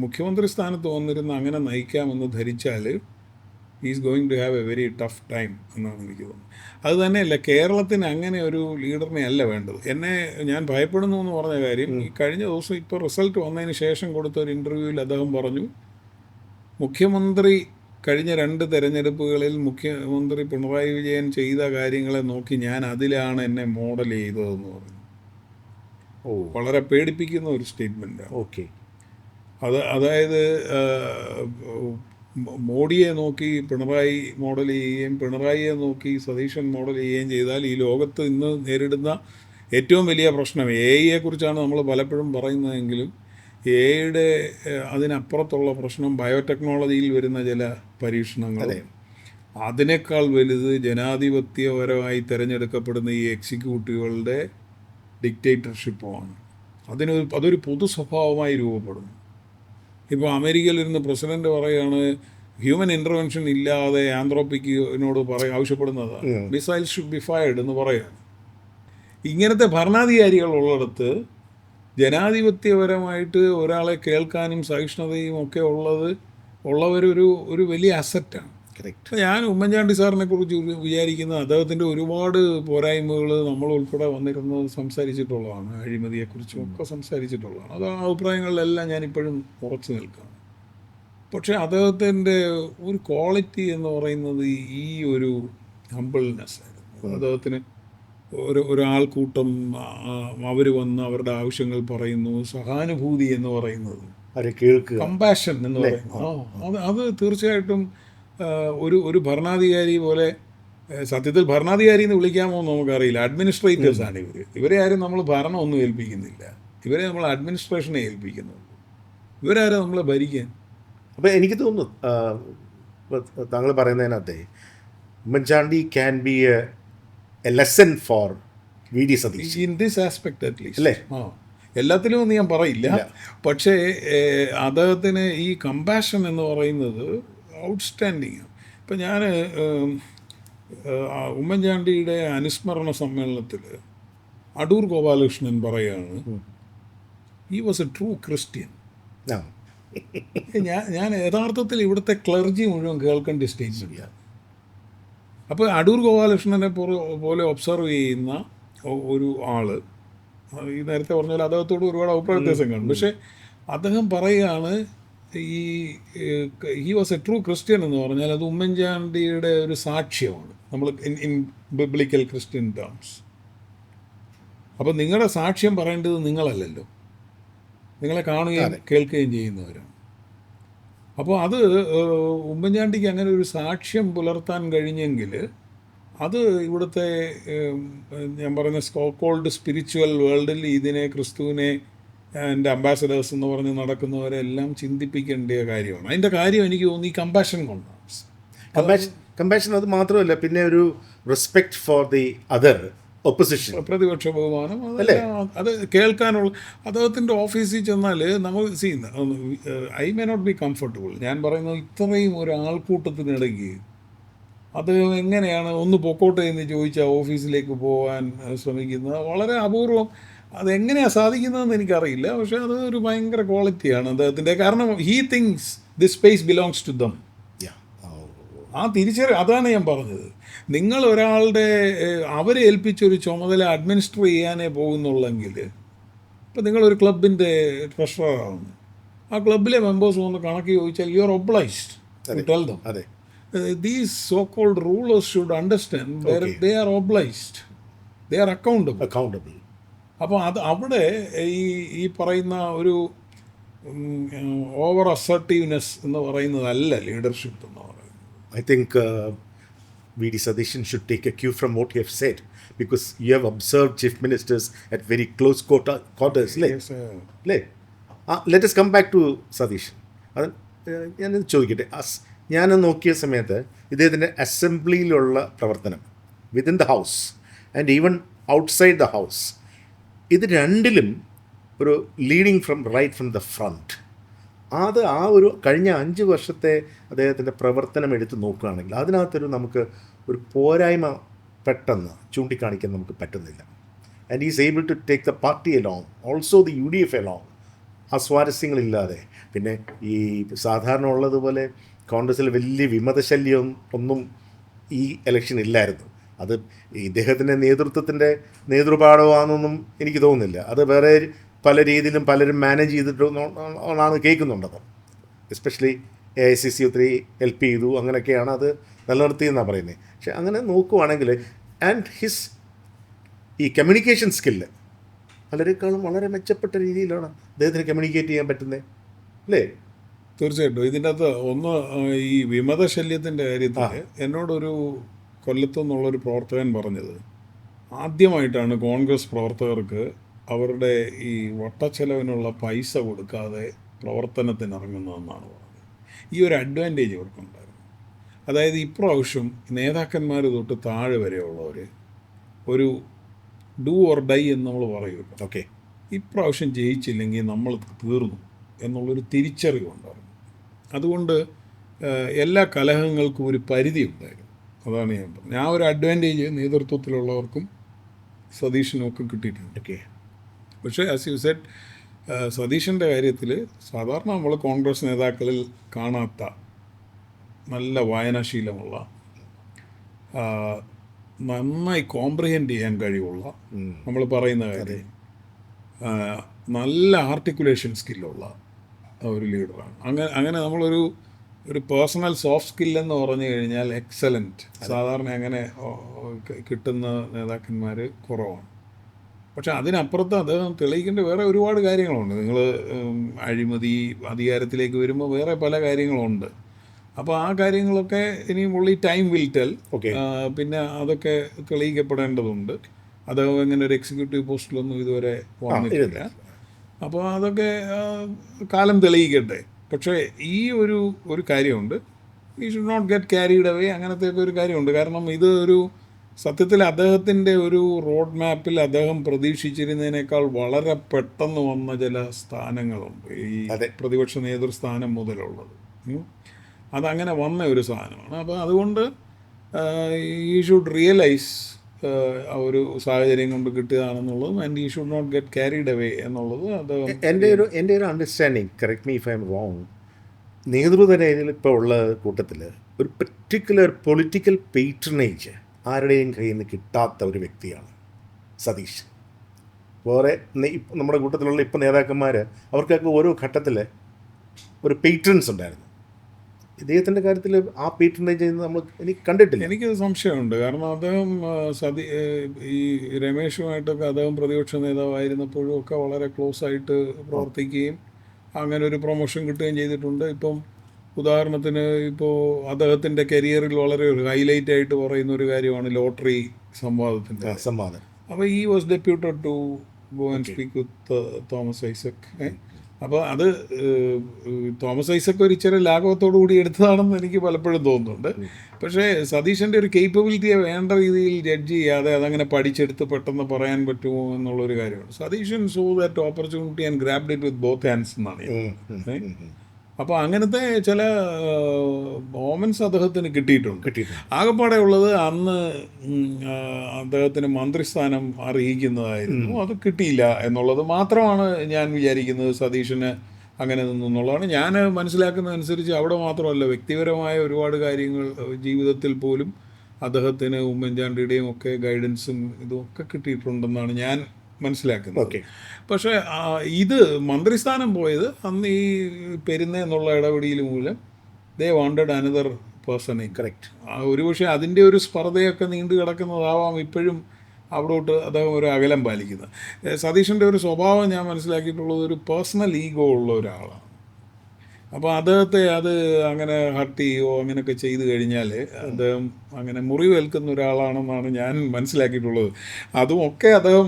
മുഖ്യമന്ത്രി സ്ഥാനത്ത് വന്നിരുന്ന അങ്ങനെ നയിക്കാമെന്ന് ധരിച്ചാൽ is going to have a very tough time എന്നാണ് എനിക്ക് തോന്നുന്നത്. അത് തന്നെയല്ല, കേരളത്തിന് അങ്ങനെ ഒരു ലീഡറിനെ അല്ല വേണ്ടത്. ഞാൻ ഭയപ്പെടുന്നു എന്ന് പറഞ്ഞ കാര്യം, ഈ കഴിഞ്ഞ ദിവസം ഇപ്പോൾ റിസൾട്ട് വന്നതിന് ശേഷം കൊടുത്ത ഒരു ഇൻ്റർവ്യൂവിൽ അദ്ദേഹം പറഞ്ഞു, മുഖ്യമന്ത്രി കഴിഞ്ഞ 2 തെരഞ്ഞെടുപ്പുകളിൽ മുഖ്യമന്ത്രി പിണറായി വിജയൻ ചെയ്ത കാര്യങ്ങളെ നോക്കി ഞാൻ അതിലാണ് എന്നെ മോഡൽ ചെയ്തതെന്ന് പറഞ്ഞു. വളരെ പേടിപ്പിക്കുന്ന ഒരു സ്റ്റേറ്റ്മെൻറ്റാണ്. ഓക്കെ, അതായത് മോഡിയെ നോക്കി പിണറായി മോഡൽ ചെയ്യുകയും പിണറായിയെ നോക്കി സതീശൻ മോഡൽ ചെയ്യുകയും ചെയ്താൽ ഈ ലോകത്ത് ഇന്ന് നേരിടുന്ന ഏറ്റവും വലിയ പ്രശ്നം AI കുറിച്ചാണ് നമ്മൾ പലപ്പോഴും പറയുന്നതെങ്കിലും AI അതിനപ്പുറത്തുള്ള പ്രശ്നം ബയോടെക്നോളജിയിൽ വരുന്ന ചില പരീക്ഷണങ്ങൾ, അതിനേക്കാൾ വലുത് ജനാധിപത്യപരമായി തിരഞ്ഞെടുക്കപ്പെടുന്ന ഈ എക്സിക്യൂട്ടീവുകളുടെ ഡിക്റ്റേറ്റർഷിപ്പുമാണ്. അതൊരു പൊതു സ്വഭാവമായി രൂപപ്പെടുന്നു. ഇപ്പോൾ അമേരിക്കയിലിരുന്ന് പ്രസിഡന്റ് പറയുകയാണ് ഹ്യൂമൻ ഇൻ്റർവെൻഷൻ ഇല്ലാതെ ആന്ത്രോപ്പിക്കിനോട് ആവശ്യപ്പെടുന്നതാണ് മിസൈൽ ഷുഡ് ബി ഫയർഡ് എന്ന് പറയുകയാണ്. ഇങ്ങനത്തെ ഭരണാധികാരികൾ ഉള്ളിടത്ത് ജനാധിപത്യപരമായിട്ട് ഒരാളെ കേൾക്കാനും സഹിഷ്ണുതയും ഒക്കെ ഉള്ളവരൊരു വലിയ അസറ്റാണ്. ഞാൻ ഉമ്മൻചാണ്ടി സാറിനെ കുറിച്ച് വിചാരിക്കുന്നത് അദ്ദേഹത്തിൻ്റെ ഒരുപാട് പോരായ്മകൾ നമ്മൾ ഉൾപ്പെടെ വന്നിരുന്നത് സംസാരിച്ചിട്ടുള്ളതാണ്. അഴിമതിയെക്കുറിച്ചും ഒക്കെ സംസാരിച്ചിട്ടുള്ളതാണ്. അത് ആ അഭിപ്രായങ്ങളിലെല്ലാം ഞാനിപ്പോഴും ഉറച്ചു നിൽക്കുകയാണ്. പക്ഷേ അദ്ദേഹത്തിൻ്റെ ഒരു ക്വാളിറ്റി എന്ന് പറയുന്നത് ഈ ഒരു ഹമ്പിൾനെസ് ആയിരുന്നു. അദ്ദേഹത്തിന് ഒരാൾക്കൂട്ടം അവർ വന്ന് അവരുടെ ആവശ്യങ്ങൾ പറയുന്നു, സഹാനുഭൂതി എന്ന് പറയുന്നത്, കമ്പാഷൻ എന്ന് പറയുന്നത്, അത് തീർച്ചയായിട്ടും ഒരു ഭരണാധികാരി പോലെ, സത്യത്തിൽ ഭരണാധികാരി എന്ന് വിളിക്കാമോ എന്ന് നമുക്കറിയില്ല, അഡ്മിനിസ്ട്രേറ്റേഴ്സാണ് ഇവരെ ആരും നമ്മൾ ഭരണമൊന്നും ഏൽപ്പിക്കുന്നില്ല, ഇവരെ നമ്മൾ അഡ്മിനിസ്ട്രേഷനെ ഏൽപ്പിക്കുന്നുള്ളൂ. ഇവരാരും നമ്മളെ ഭരിക്കാൻ. അപ്പോൾ എനിക്ക് തോന്നുന്നു താങ്കൾ പറയുന്നതിനകത്തെ Oommen Chandy can be A lesson four V D Satheesan in this aspect at least അല്ലേ? എല്ലാത്തിലും ഒന്നും ഞാൻ പറയില്ല, പക്ഷേ അദ്ദേഹത്തിന് ഈ കമ്പാഷൻ എന്ന് പറയുന്നത് ഔട്ട്സ്റ്റാൻഡിങ് ആണ്. ഇപ്പം ഞാൻ ഉമ്മൻചാണ്ടിയുടെ അനുസ്മരണ സമ്മേളനത്തിൽ അടൂർ ഗോപാലകൃഷ്ണൻ പറയുകയാണ്, he was A true Christian. ഞാൻ യഥാർത്ഥത്തിൽ ഇവിടുത്തെ ക്ലർജി മുഴുവൻ കേൾക്കേണ്ട സ്റ്റേറ്റ്മെൻറ്റാണ്. അപ്പോൾ അടൂർ ഗോപാലകൃഷ്ണനെ പോലെ ഒബ്സർവ് ചെയ്യുന്ന ഒരു ആള്, ഈ നേരത്തെ പറഞ്ഞ പോലെ അദ്ദേഹത്തോട് ഒരുപാട് അഭിപ്രായ വ്യത്യാസം കാണും. പക്ഷേ അദ്ദേഹം പറയുകയാണ് ഈ he was A true Christian എന്ന് പറഞ്ഞാൽ അത് ഉമ്മൻചാണ്ടിയുടെ ഒരു സാക്ഷ്യമാണ്, നമ്മൾ ഇൻ ബിബ്ലിക്കൽ ക്രിസ്ത്യൻ ടേംസ്. അപ്പം നിങ്ങളുടെ സാക്ഷ്യം പറയേണ്ടത് നിങ്ങളല്ലല്ലോ, നിങ്ങളെ കാണുകയും കേൾക്കുകയും ചെയ്യുന്നവരാണ്. അപ്പോൾ അത് ഉമ്മൻചാണ്ടിക്ക് അങ്ങനെ ഒരു സാക്ഷ്യം പുലർത്താൻ കഴിഞ്ഞെങ്കിൽ അത് ഇവിടുത്തെ ഞാൻ പറഞ്ഞ കോൾഡ് സ്പിരിച്വൽ വേൾഡിൽ ഇതിനെ ക്രിസ്തുവിനെ എൻ്റെ അംബാസഡേഴ്സ് എന്ന് പറഞ്ഞ് നടക്കുന്നവരെല്ലാം ചിന്തിപ്പിക്കേണ്ട കാര്യമാണ്. അതിൻ്റെ കാര്യം എനിക്ക് തോന്നി ഈ കമ്പാഷൻ കൊണ്ടാണ്. കമ്പാഷൻ അത് മാത്രമല്ല, പിന്നെ ഒരു respect for the other opposition, പ്രതിപക്ഷ ബഹുമാനം, അത് കേൾക്കാനുള്ള. അദ്ദേഹത്തിൻ്റെ ഓഫീസിൽ ചെന്നാൽ നമ്മൾ I may not be comfortable. ഞാൻ പറയുന്നത് ഇത്രയും ഒരു ആൾക്കൂട്ടത്തിനിടയ്ക്ക് അദ്ദേഹം എങ്ങനെയാണ് ഒന്ന് പൊക്കോട്ടെ എന്ന് ചോദിച്ചാൽ ഓഫീസിലേക്ക് പോകാൻ ശ്രമിക്കുന്നത് വളരെ അപൂർവം. അതെങ്ങനെയാണ് സാധിക്കുന്നതെന്ന് എനിക്കറിയില്ല, പക്ഷേ അത് ഒരു ഭയങ്കര ക്വാളിറ്റിയാണ് അദ്ദേഹത്തിൻ്റെ. കാരണം he thinks this space belongs to them. ആ അതാണ് ഞാൻ പറഞ്ഞത്. നിങ്ങൾ ഒരാളുടെ അവരെ ഏൽപ്പിച്ചൊരു ചുമതല അഡ്മിനിസ്റ്റർ ചെയ്യാനേ പോകുന്നുള്ളെങ്കിൽ, ഇപ്പം നിങ്ങളൊരു ക്ലബിൻ്റെ ട്രഷററാണ്, ആ ക്ലബിലെ മെമ്പേഴ്സ് വന്ന് കണക്ക് ചോദിച്ചാൽ you are obliged to tell them. These so-called rulers should understand they are obliged, they are accountable. അപ്പോൾ അവിടെ ഈ പറയുന്ന ഒരു ഓവർ അസർട്ടീവ്നെസ് എന്ന് പറയുന്നതല്ല ലീഡർഷിപ്പ് എന്ന് പറയുന്നത്. I think V.D. Sadishan should take a cue from what you have said, because you have observed chief ministers at very close quarters. Let us come back to Sadishan. ഞാൻ ചോദിക്കട്ടെ, ഞാൻ നോക്കിയ സമയത്ത് ഇദ്ദേഹത്തിൻ്റെ അസംബ്ലിയിലുള്ള പ്രവർത്തനം within the house and even outside the house, ഇത് രണ്ടിലും ഒരു leading from right from the front. അത് ആ ഒരു കഴിഞ്ഞ 5 വർഷത്തെ അദ്ദേഹത്തിൻ്റെ പ്രവർത്തനം എടുത്ത് നോക്കുകയാണെങ്കിൽ അതിനകത്തൊരു നമുക്ക് ഒരു പോരായ്മ പെട്ടെന്ന് ചൂണ്ടിക്കാണിക്കാൻ നമുക്ക് പറ്റുന്നില്ല. And is able to take the party along, also the UDF along, അസ്വാരസ്യങ്ങളില്ലാതെ. പിന്നെ ഈ സാധാരണ ഉള്ളതുപോലെ കോൺഗ്രസ്സിൽ വലിയ വിമതശല്യം ഒന്നും ഈ ഇലക്ഷൻ ഇല്ലായിരുന്നു. അത് ഇദ്ദേഹത്തിൻ്റെ നേതൃത്വത്തിൻ്റെ നേതൃപാഠമാണെന്നൊന്നും എനിക്ക് തോന്നുന്നില്ല. അത് വേറെ പല രീതിയിലും പലരും മാനേജ് ചെയ്തിട്ടാണ് കേൾക്കുന്നുണ്ടത്. എസ്പെഷ്യലി AICC ഒത്തിരി ഹെൽപ്പ് ചെയ്തു, അങ്ങനെയൊക്കെയാണ് അത് നിലനിർത്തിയെന്നാണ് പറയുന്നത്. പക്ഷെ അങ്ങനെ നോക്കുവാണെങ്കിൽ ആൻഡ് ഹിസ് ഈ കമ്മ്യൂണിക്കേഷൻ സ്കില്ല് പലരെക്കാളും വളരെ മെച്ചപ്പെട്ട രീതിയിലാണ് അദ്ദേഹത്തിന് കമ്മ്യൂണിക്കേറ്റ് ചെയ്യാൻ പറ്റുന്നത്, അല്ലേ? തീർച്ചയായിട്ടും. ഇതിൻ്റെ അകത്ത് ഒന്ന്, ഈ വിമതശല്യത്തിൻ്റെ കാര്യത്തിൽ എന്നോടൊരു കൊല്ലത്തു നിന്നുള്ളൊരു പ്രവർത്തകൻ പറഞ്ഞത്, ആദ്യമായിട്ടാണ് കോൺഗ്രസ് പ്രവർത്തകർക്ക് അവരുടെ ഈ വട്ടച്ചെലവിനുള്ള പൈസ കൊടുക്കാതെ പ്രവർത്തനത്തിനിറങ്ങുന്നതെന്നാണ് പറഞ്ഞത്. ഈ ഒരു അഡ്വാൻറ്റേജ് ഇവർക്കുണ്ടായിരുന്നു. അതായത് ഇപ്രാവശ്യം നേതാക്കന്മാർ തൊട്ട് താഴെ വരെയുള്ളവർ ഒരു ഡു ഓർ ഡൈ എന്ന് നമ്മൾ പറയുമല്ലോ. ഓക്കെ, ഇപ്രാവശ്യം ജയിച്ചില്ലെങ്കിൽ നമ്മൾ തീർന്നു എന്നുള്ളൊരു തിരിച്ചറിവുണ്ടായിരുന്നു. അതുകൊണ്ട് എല്ലാ കലഹങ്ങൾക്കും ഒരു പരിധി ഉണ്ടായിരുന്നു. അതാണ് ഞാൻ പറഞ്ഞത്. ആ ഒരു അഡ്വാൻറ്റേജ് നേതൃത്വത്തിലുള്ളവർക്കും സതീഷിനും ഒക്കെ കിട്ടിയിട്ടുണ്ട്. ഓക്കെ. പക്ഷേ ആസ് യു സെഡ്, സതീഷിൻ്റെ കാര്യത്തിൽ സാധാരണ നമ്മൾ കോൺഗ്രസ് നേതാക്കളിൽ കാണാത്ത നല്ല വായനാശീലമുള്ള, നന്നായി കോംപ്രിഹെൻഡ് ചെയ്യാൻ കഴിവുള്ള, നമ്മൾ പറയുന്ന കാര്യം നല്ല ആർട്ടിക്കുലേഷൻ സ്കില്ലുള്ള ഒരു ലീഡറാണ്. അങ്ങനെ നമ്മളൊരു പേഴ്സണൽ സോഫ്റ്റ് സ്കില്ലെന്ന് പറഞ്ഞു കഴിഞ്ഞാൽ എക്സലൻറ്റ്. സാധാരണ അങ്ങനെ കിട്ടുന്ന നേതാക്കന്മാർ കുറവാണ്. പക്ഷെ അതിനപ്പുറത്ത് അദ്ദേഹം തെളിയിക്കേണ്ട വേറെ ഒരുപാട് കാര്യങ്ങളുണ്ട്. നിങ്ങൾ അഴിമതി, അധികാരത്തിലേക്ക് വരുമ്പോൾ വേറെ പല കാര്യങ്ങളുണ്ട്. അപ്പോൾ ആ കാര്യങ്ങളൊക്കെ ഇനി ഉള്ളി ടൈം വിൽ ടെൽ. പിന്നെ അതൊക്കെ തെളിയിക്കപ്പെടേണ്ടതുണ്ട്. അദ്ദേഹം ഇങ്ങനെ ഒരു എക്സിക്യൂട്ടീവ് പോസ്റ്റിലൊന്നും ഇതുവരെ വന്നിട്ടില്ല. അപ്പോൾ അതൊക്കെ കാലം തെളിയിക്കട്ടെ. പക്ഷേ ഈ ഒരു കാര്യമുണ്ട്, we should not get carried away, അങ്ങനത്തെയൊക്കെ ഒരു കാര്യമുണ്ട്. കാരണം ഇത് സത്യത്തിൽ അദ്ദേഹത്തിൻ്റെ ഒരു റോഡ് മാപ്പിൽ അദ്ദേഹം പ്രതീക്ഷിച്ചിരുന്നതിനേക്കാൾ വളരെ പെട്ടെന്ന് വന്ന ചില സ്ഥാനങ്ങളുണ്ട്. ഈ പ്രതിപക്ഷ നേതൃസ്ഥാനം മുതലുള്ളത് അതങ്ങനെ വന്ന ഒരു സാധനമാണ്. അപ്പോൾ അതുകൊണ്ട് ഈ ഷുഡ് റിയലൈസ് ആ ഒരു സാഹചര്യം കൊണ്ട് കിട്ടിയതാണെന്നുള്ളതും ആൻഡ് ഈ should not get carried away എന്നുള്ളത് അദ്ദേഹം. എൻ്റെ ഒരു understanding, correct me if I am wrong, നേതൃനിരയിൽ ഇപ്പോൾ ഉള്ള കൂട്ടത്തിൽ ഒരു പർട്ടിക്കുലർ പൊളിറ്റിക്കൽ പേട്രണേജ് ആരുടെയും കയ്യിൽ നിന്ന് കിട്ടാത്ത ഒരു വ്യക്തിയാണ് സതീഷ്. വേറെ നമ്മുടെ കൂട്ടത്തിലുള്ള ഇപ്പം നേതാക്കന്മാർ അവർക്കൊക്കെ ഓരോ ഘട്ടത്തിൽ ഒരു പേട്രൻസ് ഉണ്ടായിരുന്നു. ഇദ്ദേഹത്തിൻ്റെ കാര്യത്തിൽ ആ പേട്രണേജ് നമ്മൾ എനിക്ക് കണ്ടിട്ടില്ല. എനിക്ക് സംശയമുണ്ട്. കാരണം അദ്ദേഹം ഈ രമേശുമായിട്ടൊക്കെ അദ്ദേഹം പ്രതിപക്ഷ നേതാവായിരുന്നപ്പോഴും ഒക്കെ വളരെ ക്ലോസ് ആയിട്ട് പ്രവർത്തിക്കുകയും അങ്ങനെ ഒരു പ്രൊമോഷൻ കിട്ടുകയും ചെയ്തിട്ടുണ്ട്. ഇപ്പം ഉദാഹരണത്തിന് ഇപ്പോൾ അദ്ദേഹത്തിൻ്റെ കരിയറിൽ വളരെ ഒരു ഹൈലൈറ്റ് ആയിട്ട് പറയുന്ന ഒരു കാര്യമാണ് ലോട്ടറി സംവാദത്തിൻ്റെ സംവാദം. അപ്പോൾ he was deputed to go and speak with Thomas Isaac. അപ്പോൾ അത് തോമസ് ഐസക് ഒരു ഇച്ചിരി ലാഘവത്തോടു കൂടി എടുത്തതാണെന്ന് എനിക്ക് പലപ്പോഴും തോന്നുന്നുണ്ട്. പക്ഷേ സതീശൻ്റെ ഒരു കേപ്പബിലിറ്റിയെ വേണ്ട രീതിയിൽ ജഡ്ജ് ചെയ്യാതെ അതങ്ങനെ പഠിച്ചെടുത്ത് പെട്ടെന്ന് പറയാൻ പറ്റുമോ എന്നുള്ളൊരു കാര്യമാണ്. Satheesan so that opportunity and grabbed it with both hands എന്നാണ്. അപ്പോൾ അങ്ങനത്തെ ചില മോമെൻറ്റ്സ് അദ്ദേഹത്തിന് കിട്ടിയിട്ടുണ്ട്. ആകെപ്പാടെ ഉള്ളത് അന്ന് അദ്ദേഹത്തിന് മന്ത്രിസ്ഥാനം അറിയിക്കുന്നതായിരുന്നു, അത് കിട്ടിയില്ല എന്നുള്ളത് മാത്രമാണ് ഞാൻ വിചാരിക്കുന്നത്. സതീശന് അങ്ങനെ നിന്നുള്ളതാണ് ഞാൻ മനസ്സിലാക്കുന്നതനുസരിച്ച്. അവിടെ മാത്രമല്ല, വ്യക്തിപരമായ ഒരുപാട് കാര്യങ്ങൾ ജീവിതത്തിൽ പോലും അദ്ദേഹത്തിന് ഉമ്മൻചാണ്ടിയുടെയും ഒക്കെ ഗൈഡൻസും ഇതുമൊക്കെ കിട്ടിയിട്ടുണ്ടെന്നാണ് ഞാൻ മനസ്സിലാക്കുന്നത്. പക്ഷേ ഇത് മന്ത്രിസ്ഥാനം പോയത് അന്ന് ഈ പെരുന്ന എന്നുള്ള ഇടപെടിയിൽ മൂലം ദേ വാണ്ടഡ് അനദർ പേഴ്സണെ. കറക്റ്റ്. ഒരുപക്ഷെ അതിൻ്റെ ഒരു സ്പർദ്ധയൊക്കെ നീണ്ടു കിടക്കുന്നതാവാം ഇപ്പോഴും അവിടോട്ട് അദ്ദേഹം ഒരു അകലം പാലിക്കുന്നത്. സതീശൻ്റെ ഒരു സ്വഭാവം ഞാൻ മനസ്സിലാക്കിയിട്ടുള്ളത് ഒരു പേഴ്സണൽ ഈഗോ ഉള്ള ഒരാളാണ്. അപ്പോൾ അദ്ദേഹത്തെ അത് അങ്ങനെ ഹർട്ട് ചെയ്യുകയോ അങ്ങനെയൊക്കെ ചെയ്തു കഴിഞ്ഞാൽ അദ്ദേഹം അങ്ങനെ മുറിവേൽക്കുന്ന ഒരാളാണെന്നാണ് ഞാൻ മനസ്സിലാക്കിയിട്ടുള്ളത്. അതുമൊക്കെ അദ്ദേഹം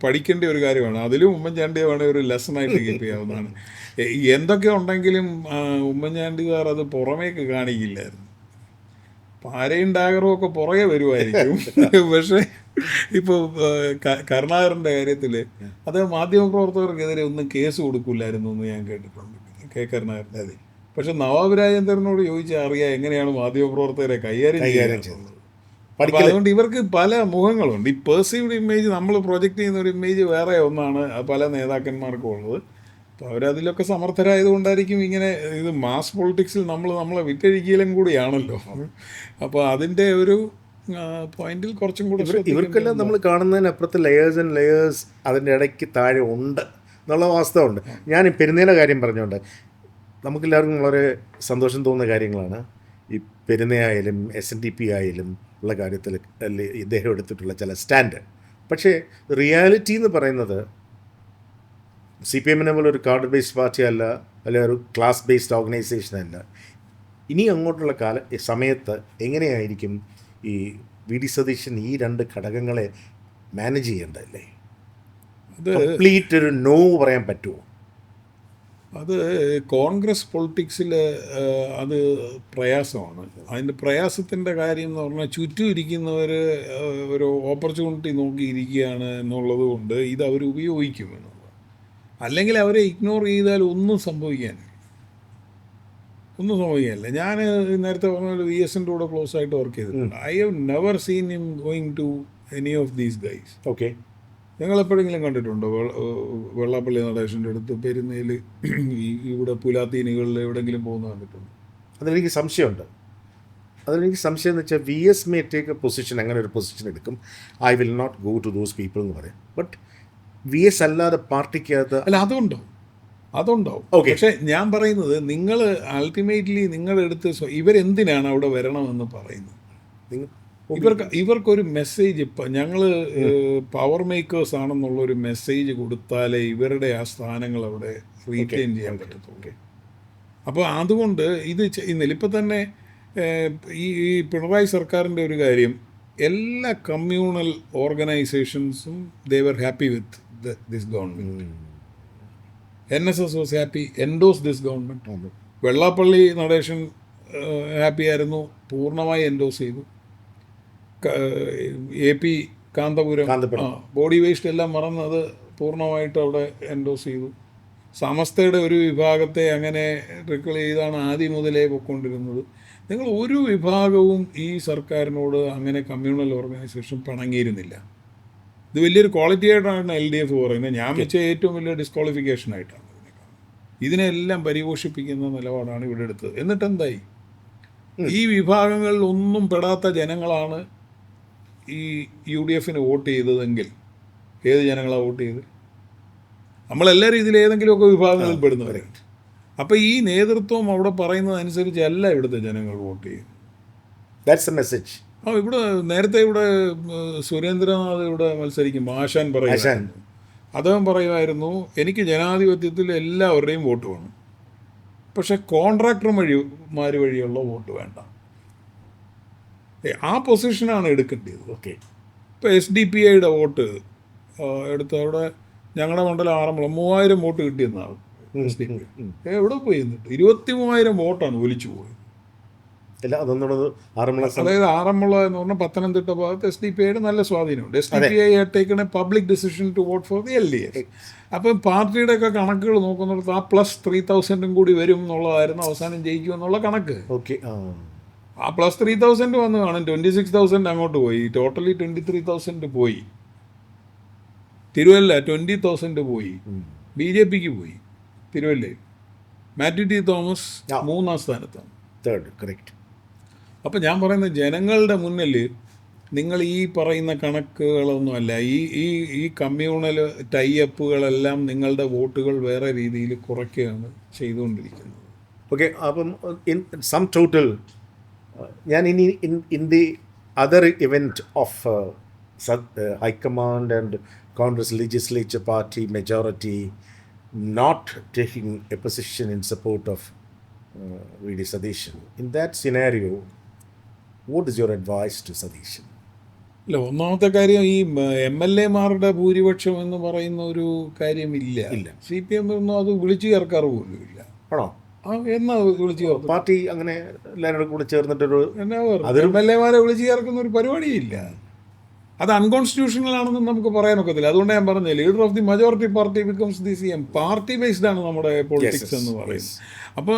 പഠിക്കേണ്ട ഒരു കാര്യമാണ്. അതിലും ഉമ്മൻചാണ്ടിയെ വേണമെങ്കിൽ ഒരു ലെസണായിട്ട് കീപ്പ് ചെയ്യാവുന്നതാണ്. എന്തൊക്കെ ഉണ്ടെങ്കിലും ഉമ്മൻചാണ്ടി സാർ അത് പുറമേക്ക് കാണിക്കില്ലായിരുന്നു. പാരയും ഡാഗറും ഒക്കെ പുറകെ വരുമായിരിക്കും. പക്ഷേ ഇപ്പോൾ കരുണാകരൻ്റെ കാര്യത്തിൽ അദ്ദേഹം മാധ്യമപ്രവർത്തകർക്കെതിരെ ഒന്നും കേസ് കൊടുക്കില്ലായിരുന്നു എന്ന് ഞാൻ കേട്ടിട്ടുണ്ട്, കെ കരുണാകരൻ്റെ. അതെ. പക്ഷെ നവാബ് രാജേന്ദ്രനോട് ചോദിച്ചാൽ അറിയാം എങ്ങനെയാണ് മാധ്യമപ്രവർത്തകരെ കൈകാര്യം ചെയ്യുന്നത്. അപ്പോൾ അതുകൊണ്ട് ഇവർക്ക് പല മുഖങ്ങളുണ്ട്. ഈ പെർസീവ്ഡ് ഇമേജ്, നമ്മൾ പ്രൊജക്റ്റ് ചെയ്യുന്ന ഒരു ഇമേജ് വേറെ ഒന്നാണ് പല നേതാക്കന്മാർക്കും ഉള്ളത്. അപ്പോൾ അവരതിലൊക്കെ സമർത്ഥരായതുകൊണ്ടായിരിക്കും ഇങ്ങനെ. ഇത് മാസ് പൊളിറ്റിക്സിൽ നമ്മളെ വിറ്റഴിക്കലും കൂടിയാണല്ലോ. അപ്പോൾ അതിൻ്റെ ഒരു പോയിന്റിൽ കുറച്ചും കൂടി ഇവർക്കെല്ലാം നമ്മൾ കാണുന്നതിനപ്പുറത്ത് ലെയേഴ്സ് ആൻഡ് ലെയേഴ്സ് അതിൻ്റെ ഇടയ്ക്ക് താഴെ ഉണ്ട് എന്നുള്ള വാസ്തവമുണ്ട്. ഞാൻ ഈ പെരുന്നയുടെ കാര്യം പറഞ്ഞുകൊണ്ട് നമുക്കെല്ലാവർക്കും വളരെ സന്തോഷം തോന്നുന്ന കാര്യങ്ങളാണ് ഈ പെരുന്നയായാലും SNDP ആയാലും ഉള്ള കാര്യത്തിൽ ഇദ്ദേഹം എടുത്തിട്ടുള്ള ചില സ്റ്റാൻഡ്. പക്ഷേ റിയാലിറ്റി എന്ന് പറയുന്നത് CPM പോലെ ഒരു കാർഡ് ബേസ്ഡ് പാർട്ടി അല്ല, അല്ലെങ്കിൽ ഒരു ക്ലാസ് ബേസ്ഡ് ഓർഗനൈസേഷൻ അല്ല. ഇനി അങ്ങോട്ടുള്ള സമയത്ത് എങ്ങനെയായിരിക്കും ഈ VD സതീശൻ ഈ രണ്ട് ഘടകങ്ങളെ മാനേജ് ചെയ്യേണ്ടതല്ലേ? കംപ്ലീറ്റ് ഒരു നോ പറയാൻ പറ്റുമോ? അത് കോൺഗ്രസ് പൊളിറ്റിക്സിൽ അത് പ്രയാസമാണ്. അതിൻ്റെ പ്രയാസത്തിൻ്റെ കാര്യം എന്ന് പറഞ്ഞാൽ ചുറ്റും ഇരിക്കുന്നവർ ഒരു ഓപ്പർച്യൂണിറ്റി നോക്കിയിരിക്കുകയാണ് എന്നുള്ളത് കൊണ്ട് ഇത് അവർ ഉപയോഗിക്കും എന്നുള്ളത്. അല്ലെങ്കിൽ അവരെ ഇഗ്നോർ ചെയ്താൽ ഒന്നും സംഭവിക്കാനില്ല. ഞാൻ നേരത്തെ പറഞ്ഞ VSൻ്റെ കൂടെ ക്ലോസ് ആയിട്ട് വർക്ക് ചെയ്തിട്ടുണ്ട്. I have never seen him going to any of these guys. Okay. നിങ്ങൾ എപ്പോഴെങ്കിലും കണ്ടിട്ടുണ്ടോ വെള്ളാപ്പള്ളി നടേശൻ്റെ അടുത്ത് പെരുന്നയിൽ ഇവിടെ പുലാത്തീനികളിൽ എവിടെയെങ്കിലും പോകുന്ന കണ്ടിട്ടുണ്ടോ? അതിലെനിക്ക് സംശയമുണ്ട്. സംശയം എന്ന് വെച്ചാൽ VS may take a position, അങ്ങനെ ഒരു പൊസിഷൻ എടുക്കും. I will not go to those people എന്ന് പറയും. ബട്ട് VS അല്ലാതെ പാർട്ടിക്കകത്ത് അല്ല, അതുണ്ടാവും. പക്ഷേ ഞാൻ പറയുന്നത്, നിങ്ങൾ അൾട്ടിമേറ്റ്ലി നിങ്ങളെടുത്ത് ഇവരെന്തിനാണ് അവിടെ വരണമെന്ന് പറയുന്നത്? ഇവർക്കൊരു മെസ്സേജ്, ഇപ്പം ഞങ്ങൾ പവർ മേക്കേഴ്സ് ആണെന്നുള്ളൊരു മെസ്സേജ് കൊടുത്താലേ ഇവരുടെ ആ സ്ഥാനങ്ങൾ അവിടെ റീറ്റെയിൻ ചെയ്യാൻ പറ്റത്തുള്ളൂ. അപ്പോൾ അതുകൊണ്ട് ഇത് ചെയ്യുന്നില്ല. ഇപ്പം തന്നെ ഈ പിണറായി സർക്കാരിൻ്റെ ഒരു കാര്യം, എല്ലാ കമ്മ്യൂണൽ ഓർഗനൈസേഷൻസും they were happy with this government. NSS was happy, endorse this government. Vellappally Natesan happy ആയിരുന്നു, പൂർണ്ണമായി എൻഡോസ് ചെയ്തു. AP കാന്തപുരം ബോഡി വേസ്റ്റ് എല്ലാം മറന്നത് പൂർണ്ണമായിട്ട് അവിടെ എൻഡോസ് ചെയ്തു. സമസ്തയുടെ ഒരു വിഭാഗത്തെ അങ്ങനെ ട്രിക്കിൾ ചെയ്താണ് ആദ്യം മുതലേ പൊയ്ക്കൊണ്ടിരുന്നത്. നിങ്ങൾ ഒരു വിഭാഗവും ഈ സർക്കാരിനോട് അങ്ങനെ കമ്മ്യൂണൽ ഓർഗനൈസേഷൻ പിണങ്ങിയിരുന്നില്ല. ഇത് വലിയൊരു ക്വാളിറ്റി ആയിട്ടാണ് LDF പറയുന്നത്. ഞാൻ വെച്ച ഏറ്റവും വലിയ ഡിസ്ക്വാളിഫിക്കേഷൻ ആയിട്ടാണ് ഇതിനെ കാണുന്നത്. ഇതിനെല്ലാം പരിപോഷിപ്പിക്കുന്ന നിലപാടാണ് ഇവിടെ എടുത്തത്. എന്നിട്ട് എന്തായി? ഈ വിഭാഗങ്ങളിൽ ഒന്നും പെടാത്ത ജനങ്ങളാണ് ഈ UDFന് വോട്ട് ചെയ്തതെങ്കിൽ ഏത് ജനങ്ങളാണ് വോട്ട് ചെയ്തത്? നമ്മളെല്ലാവരും ഇതിൽ ഏതെങ്കിലുമൊക്കെ വിഭാഗങ്ങളിൽ പെടുന്നവരാണ്. അപ്പോൾ ഈ നേതൃത്വം അവിടെ പറയുന്നതനുസരിച്ചല്ല ഇവിടുത്തെ ജനങ്ങൾ വോട്ട് ചെയ്യും. That's A message. ഇവിടെ നേരത്തെ ഇവിടെ സുരേന്ദ്രനാഥ് ഇവിടെ മത്സരിക്കുമ്പോൾ ആശാൻ പറയുമായിരുന്നു, അദ്ദേഹം പറയുമായിരുന്നു, എനിക്ക് ജനാധിപത്യത്തിൽ എല്ലാവരുടെയും വോട്ട് വേണം, പക്ഷെ കോൺട്രാക്ടർമാർ വഴിയുള്ള വോട്ട് വേണ്ട. ആ പൊസിഷനാണ് എടുക്കേണ്ടത്. ഓക്കെ. ഇപ്പോൾ SDPIയുടെ വോട്ട് എടുത്ത് അവിടെ ഞങ്ങളുടെ മണ്ഡലം ആറന്മുള 3000 വോട്ട് കിട്ടിയെന്നാണ് SDPI. എവിടെ പോയി എന്നിട്ട് 23,000 വോട്ടാണ് ഒലിച്ചു പോയത്. അതായത് ആറന്മുള എന്ന് പറഞ്ഞാൽ പത്തനംതിട്ട ഭാഗത്ത് SDPIയുടെ നല്ല സ്വാധീനമുണ്ട്. SDPI taken a public decision to vote for the LDF. അപ്പം പാർട്ടിയുടെ ഒക്കെ കണക്കുകൾ നോക്കുന്നിടത്ത് ആ +3,000 കൂടി വരും എന്നുള്ളതായിരുന്നു അവസാനം ജയിക്കും എന്നുള്ള കണക്ക്. ഓക്കെ. ആ +3,000 വന്ന് കാണും. 26,000 അങ്ങോട്ട് പോയി. ടോട്ടലി 23,000 പോയി. തിരുവല്ല 20,000 പോയി. BJPക്ക് പോയി തിരുവല്ലയിൽ. മാത്യു ടി തോമസ് 3ാം സ്ഥാനത്താണ്. കറക്റ്റ്. അപ്പം ഞാൻ പറയുന്നത് ജനങ്ങളുടെ മുന്നിൽ നിങ്ങൾ ഈ പറയുന്ന കണക്കുകളൊന്നുമല്ല, ഈ കമ്മ്യൂണൽ ടൈഅപ്പുകളെല്ലാം നിങ്ങളുടെ വോട്ടുകൾ വേറെ രീതിയിൽ കുറയ്ക്കുകയാണ് ചെയ്തുകൊണ്ടിരിക്കുന്നത്. ഓക്കെ. അപ്പം ഇൻ സം ടോട്ടൽ ഞാൻ ഇനി in the other event of high command and Congress legislature party majority not taking a position in support of V.D. Satheeshan. In that scenario, what is your advice to Satheeshan? അല്ല, ഒന്നാമത്തെ കാര്യം ഈ MLA-മാരുടെ ഭൂരിപക്ഷം എന്ന് പറയുന്ന ഒരു കാര്യമില്ല. CPM ഒന്നും അത് വിളിച്ചു ചേർക്കാറ് പോലും ഇല്ല. ആണോ? എന്നാ വിളിച്ചു ചേർക്കും? പാർട്ടി അങ്ങനെ എല്ലാവരും കൂടെ ചേർന്നിട്ടൊരു MLA-മാരെ വിളിച്ചു ചേർക്കുന്ന ഒരു പരിപാടിയില്ല. അത് അൺകോൺസ്റ്റിറ്റ്യൂഷണൽ ആണെന്ന് നമുക്ക് പറയാനൊക്കത്തില്ല. അതുകൊണ്ട് ഞാൻ പറഞ്ഞത് leader of the majority party becomes the CM. Party based ആണ് നമ്മുടെ പൊളിറ്റിക്സ് എന്ന് പറയുന്നത്. അപ്പോൾ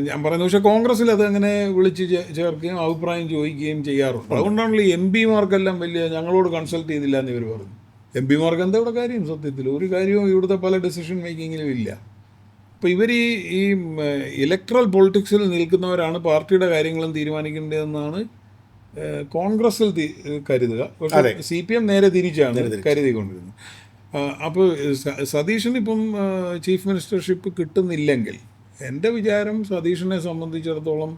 ഞാൻ പറയുന്നത്, പക്ഷേ കോൺഗ്രസ്സിൽ അത് അങ്ങനെ വിളിച്ച് ചേർക്കുകയും അഭിപ്രായം ചോദിക്കുകയും ചെയ്യാറുണ്ട്. അതുകൊണ്ടാണല്ലോ ഈ MP-മാർക്കെല്ലാം വലിയ ഞങ്ങളോട് കൺസൾട്ട് ചെയ്തില്ല എന്ന് ഇവർ പറഞ്ഞു. MP-മാർക്ക് എന്താ ഇവിടെ കാര്യം? സത്യത്തിൽ ഒരു കാര്യവും ഇവിടുത്തെ പല ഡിസിഷൻ മേക്കിങ്ങിലും ഇല്ല. അപ്പോൾ ഇവർ ഈ ഇലക്ട്രൽ പൊളിറ്റിക്സിൽ നിൽക്കുന്നവരാണ് പാർട്ടിയുടെ കാര്യങ്ങളും തീരുമാനിക്കേണ്ടതെന്നാണ് കോൺഗ്രസ്സിൽ കരുതുക. പക്ഷേ CPM നേരെ തിരിച്ചാണ് കരുതിക്കൊണ്ടിരുന്നത്. അപ്പോൾ സതീശന് ഇപ്പം ചീഫ് മിനിസ്റ്റർഷിപ്പ് കിട്ടുന്നില്ലെങ്കിൽ എൻ്റെ വിചാരം സതീശനെ സംബന്ധിച്ചിടത്തോളം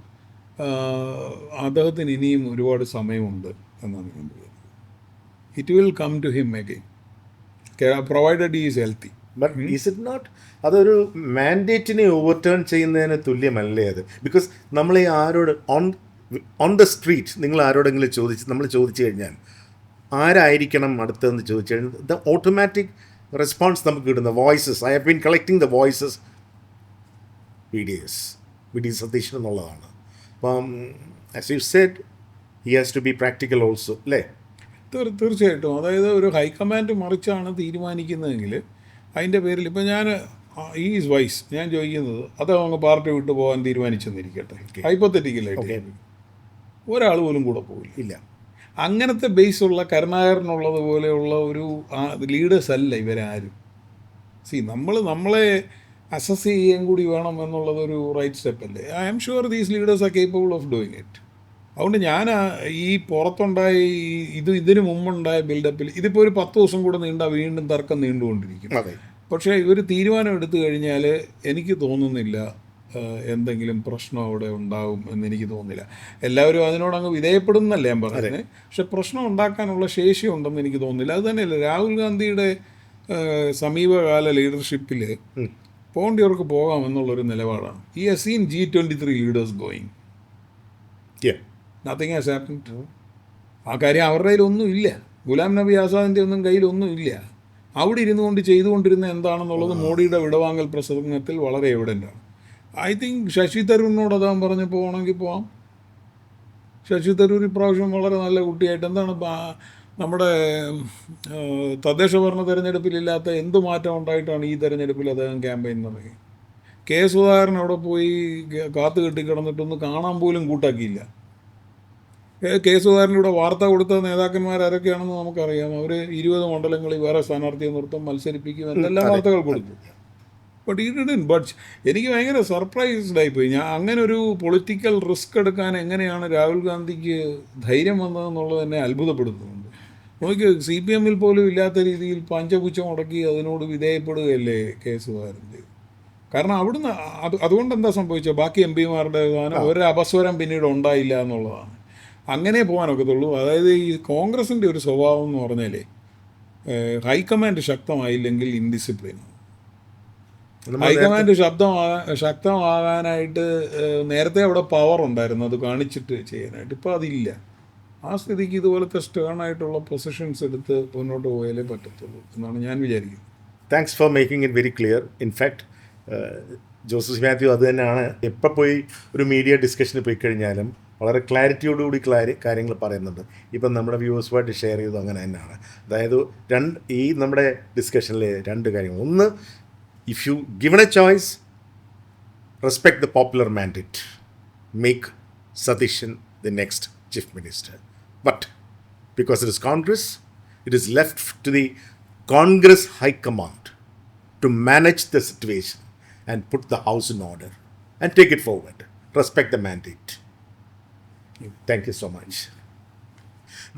അദ്ദേഹത്തിന് ഇനിയും ഒരുപാട് സമയമുണ്ട് എന്നാണ് ഞാൻ പറയുന്നത്. It will come to him again provided is healthy. But is it not അതൊരു മാൻഡേറ്റിനെ ഓവർടേൺ ചെയ്യുന്നതിന് തുല്യമല്ലേ അത്? ബിക്കോസ് നമ്മളെ ആരോട് ഓൺ ദ സ്ട്രീറ്റ് നിങ്ങൾ ആരോടെങ്കിലും നമ്മൾ ചോദിച്ചു കഴിഞ്ഞാൽ ആരായിരിക്കണം അടുത്തതെന്ന് ചോദിച്ചു കഴിഞ്ഞാൽ ദ ഓട്ടോമാറ്റിക് റെസ്പോൺസ് നമുക്ക് കിട്ടുന്ന voices, I have been collecting the voices V.D. Satheeshan എന്നുള്ളതാണ്. അപ്പം as you said he has to be practical also അല്ലേ? തീർച്ചയായിട്ടും. അതായത് ഒരു ഹൈക്കമാൻഡ് മറിച്ചാണ് തീരുമാനിക്കുന്നതെങ്കിൽ അതിൻ്റെ പേരിൽ ഇപ്പം ഞാൻ ഈസ് വൈസ് ഞാൻ ചോദിക്കുന്നത് അത് അങ്ങ് പാർട്ടി വിട്ടു പോകാൻ തീരുമാനിച്ചെന്നിരിക്കട്ടെ, ഹൈപ്പോത്തറ്റിക്കലായിട്ട് ഒരാൾ പോലും കൂടെ പോകില്ല. ഇല്ല. അങ്ങനത്തെ ബേസുള്ള കരുണാകരനുള്ളത് പോലെയുള്ള ഒരു ലീഡേഴ്സ് അല്ല ഇവരാരും. നമ്മളെ അസസ് ചെയ്യാൻ കൂടി വേണം എന്നുള്ളതൊരു റൈറ്റ് സ്റ്റെപ്പ് അല്ലേ? I am sure these leaders are capable of doing it. അതുകൊണ്ട് ഞാൻ ഈ പുറത്തുണ്ടായ ഇതിന് മുമ്പുണ്ടായ ബിൽഡപ്പിൽ ഇതിപ്പോൾ ഒരു 10 ദിവസം കൂടെ വീണ്ടും തർക്കം നീണ്ടുകൊണ്ടിരിക്കും. പക്ഷേ ഇവർ തീരുമാനം എടുത്തു കഴിഞ്ഞാൽ എനിക്ക് തോന്നുന്നില്ല എന്തെങ്കിലും പ്രശ്നം അവിടെ ഉണ്ടാകും എന്നെനിക്ക് തോന്നുന്നില്ല. എല്ലാവരും അതിനോടങ്ങ് വിധേയപ്പെടുന്നല്ലേ ഞാൻ പറയുന്നത്. പക്ഷെ പ്രശ്നം ഉണ്ടാക്കാനുള്ള ശേഷി ഉണ്ടെന്ന് എനിക്ക് തോന്നുന്നില്ല. അത് തന്നെയല്ല രാഹുൽ ഗാന്ധിയുടെ സമീപകാല ലീഡർഷിപ്പിൽ പോകേണ്ടിയവർക്ക് പോകാമെന്നുള്ളൊരു നിലപാടാണ്. ഈ has seen G23 leaders going. Nothing has happened. ആ കാര്യം അവരുടെ കയ്യിലൊന്നും ഇല്ല. ഗുലാം നബി ആസാദിൻ്റെ ഒന്നും കയ്യിലൊന്നും ഇല്ല. അവിടെ ഇരുന്നു കൊണ്ട് ചെയ്തുകൊണ്ടിരുന്ന എന്താണെന്നുള്ളത് മോഡിയുടെ വിടവാങ്ങൽ പ്രസംഗത്തിൽ വളരെ എവിഡൻ്റാണ്. ഐ തിങ്ക് ശശി തരൂരിനോട് അദ്ദേഹം പറഞ്ഞപ്പോൾ പോകണമെങ്കിൽ പോവാം. ശശി തരൂർ ഇപ്രാവശ്യം വളരെ നല്ല കുട്ടിയായിട്ട് എന്താണ് നമ്മുടെ തദ്ദേശ ഭരണ തെരഞ്ഞെടുപ്പിലില്ലാത്ത എന്ത് മാറ്റം ഉണ്ടായിട്ടാണ് ഈ തെരഞ്ഞെടുപ്പിൽ അദ്ദേഹം ക്യാമ്പയിൻ തുടങ്ങി. കെ സുധാകരൻ അവിടെ പോയി കാത്തു കെട്ടിക്കിടന്നിട്ടൊന്ന് കാണാൻ പോലും കൂട്ടാക്കിയില്ല. കെ സുധാകരനിലൂടെ വാർത്ത കൊടുത്ത നേതാക്കന്മാരൊക്കെയാണെന്ന് നമുക്കറിയാം. അവർ 20 മണ്ഡലങ്ങളിൽ വേറെ സ്ഥാനാർത്ഥിയെ നിർത്തും, മത്സരിപ്പിക്കും, എന്തെല്ലാം വാർത്തകൾ കൊടുത്തു. ബട്ട് ഈ ഡിഡൻ ബട്ട് എനിക്ക് ഭയങ്കര സർപ്രൈസ്ഡ് ആയിപ്പോയി. ഞാൻ അങ്ങനെ ഒരു പൊളിറ്റിക്കൽ റിസ്ക് എടുക്കാൻ എങ്ങനെയാണ് രാഹുൽ ഗാന്ധിക്ക് ധൈര്യം വന്നതെന്നുള്ളത് തന്നെ അത്ഭുതപ്പെടുത്തുന്നുണ്ട്. നോക്കി CPM-ൽ പോലും ഇല്ലാത്ത രീതിയിൽ പഞ്ചപുച്ഛം മുടക്കി അതിനോട് വിധേയപ്പെടുകയല്ലേ കേസുകാരൻ ചെയ്തു. കാരണം അവിടുന്ന് അതുകൊണ്ട് എന്താ സംഭവിച്ചത്, ബാക്കി MP-മാരുടെ ഒരു അപസ്വരം പിന്നീട് ഉണ്ടായില്ല എന്നുള്ളതാണ്. അങ്ങനെ പോകാനൊക്കത്തുള്ളൂ. അതായത് ഈ കോൺഗ്രസിൻ്റെ ഒരു സ്വഭാവം എന്ന് പറഞ്ഞാലേ ഹൈക്കമാൻഡ് ശക്തമായില്ലെങ്കിൽ ഇൻഡിസിപ്ലിൻ. ഹൈക്കമാൻഡ് ശക്തമാകാനായിട്ട് നേരത്തെ അവിടെ പവർ ഉണ്ടായിരുന്നു, അത് കാണിച്ചിട്ട് ചെയ്യാനായിട്ട്. ഇപ്പോൾ അതില്ല. ആ സ്ഥിതിക്ക് ഇതുപോലത്തെ സ്റ്റേണായിട്ടുള്ള പൊസിഷൻസ് എടുത്ത് മുന്നോട്ട് പോയാലേ പറ്റത്തുള്ളൂ എന്നാണ് ഞാൻ വിചാരിക്കുന്നത്. Thanks for making it very clear. In fact Joseph Mathew അത് തന്നെയാണ് എപ്പോൾ പോയി ഒരു മീഡിയ ഡിസ്കഷന് പോയി കഴിഞ്ഞാലും വളരെ ക്ലാരിറ്റിയോടുകൂടി കാര്യങ്ങൾ പറയുന്നുണ്ട്. ഇപ്പം നമ്മുടെ വ്യൂവേഴ്സുമായിട്ട് ഷെയർ ചെയ്തു അങ്ങനെ തന്നെയാണ്. അതായത് ഈ നമ്മുടെ ഡിസ്കഷനിലെ രണ്ട് കാര്യങ്ങൾ. ഒന്ന്, if you given a choice, respect the popular mandate, make Satishan the next chief minister. But because it is Congress, it is left to the Congress High Command to manage the situation and put the house in order and take it forward. Respect the mandate. Thank you so much.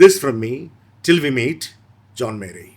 This from me. Till we meet, John Mary.